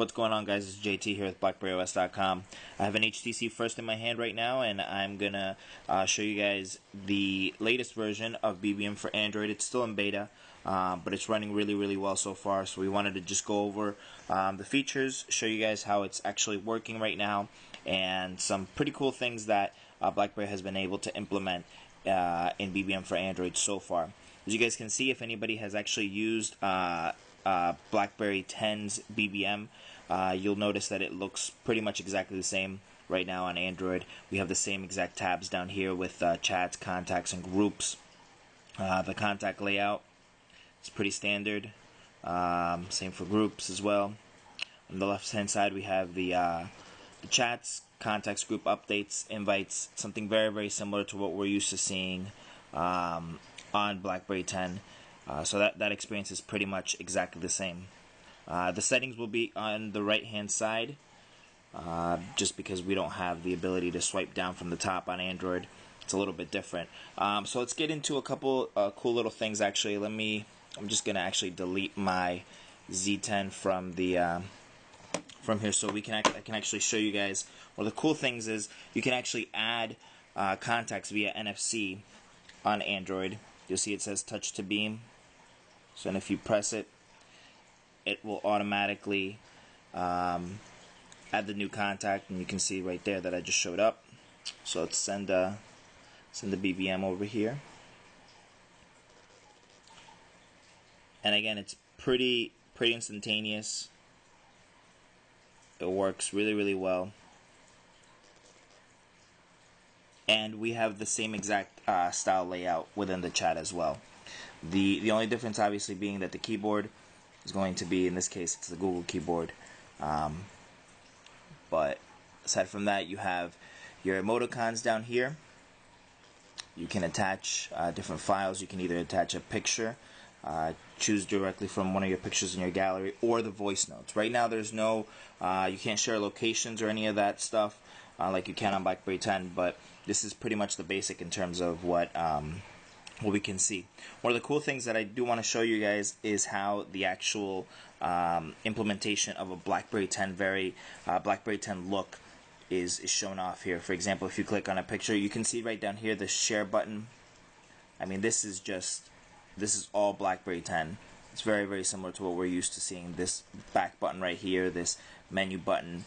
What's going on, guys? It's JT here with BlackBerryOS.com. I have an HTC First in my hand right now, and I'm gonna show you guys the latest version of BBM for Android. It's still in beta, but it's running really well so far. So we wanted to just go over the features, show you guys how it's actually working right now, and some pretty cool things that BlackBerry has been able to implement in BBM for Android so far. As you guys can see, if anybody has actually used BlackBerry 10's BBM, you'll notice that it looks pretty much exactly the same right now on Android. We have the same exact tabs down here with chats, contacts, and groups. The contact layout is pretty standard. Same for groups as well. On the left hand side we have the chats, contacts, group updates, invites, something very similar to what we're used to seeing on BlackBerry 10. So that experience is pretty much exactly the same. The settings will be on the right hand side, just because we don't have the ability to swipe down from the top on Android. It's a little bit different. So let's get into a couple cool little things. Actually, I'm just gonna actually delete my Z10 from the from here, so I can actually show you guys. One of the cool things is you can actually add contacts via NFC on Android. You'll see it says touch to beam. So and if you press it, it will automatically add the new contact, and you can see right there that I just showed up. So let's send the BBM over here. And again, it's pretty instantaneous. It works really well. And we have the same exact style layout within the chat as well. The only difference obviously being that the keyboard is going to be, in this case, it's the Google keyboard. But aside from that, you have your emoticons down here. You can attach different files. You can either attach a picture, choose directly from one of your pictures in your gallery, or the voice notes. Right now there's no, you can't share locations or any of that stuff like you can on BlackBerry 10, but this is pretty much the basic in terms of what we can see. One of the cool things that I do want to show you guys is how the actual implementation of a BlackBerry 10 BlackBerry 10 look is shown off here. For example, if you click on a picture, you can see right down here the share button. I mean, this is all BlackBerry 10. It's very similar to what we're used to seeing. This back button right here, this menu button,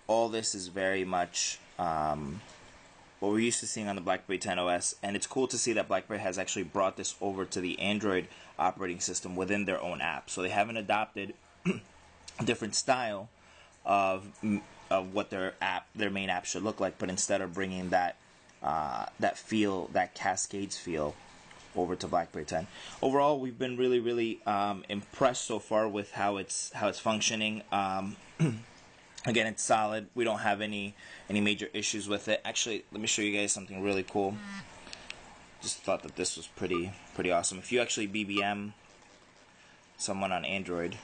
all this is very much what we're used to seeing on the BlackBerry 10 OS, and it's cool to see that BlackBerry has actually brought this over to the Android operating system within their own app. So they haven't adopted a different style of what their main app should look like, but instead of bringing that feel, that Cascades feel, over to BlackBerry 10. Overall, we've been really impressed so far with how it's functioning. Again, it's solid. We don't have any major issues with it. Actually, let me show you guys something really cool. Just thought that this was pretty awesome. If you actually BBM someone on Android,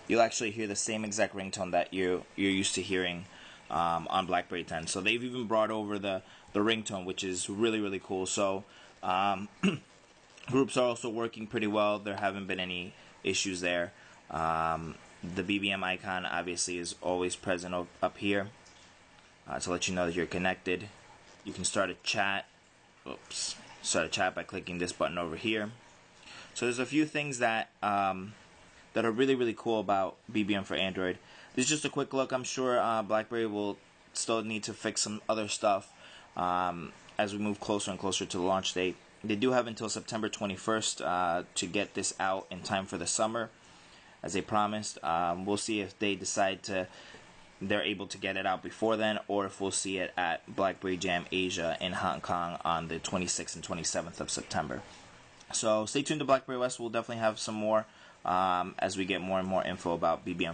you'll actually hear the same exact ringtone that you're used to hearing on BlackBerry 10. So they've even brought over the ringtone, which is really cool. So groups are also working pretty well. There haven't been any issues there. The BBM icon obviously is always present up here to let you know that you're connected. You can start a chat. Start a chat by clicking this button over here. So there's a few things that are really cool about BBM for Android. This is just a quick look. I'm sure BlackBerry will still need to fix some other stuff as we move closer and closer to the launch date. They do have until September 21st to get this out in time for the summer, as they promised. We'll see if they decide they're able to get it out before then, or if we'll see it at BlackBerry Jam Asia in Hong Kong on the 26th and 27th of September. So stay tuned to BlackBerry OS. We'll definitely have some more as we get more and more info about BBM for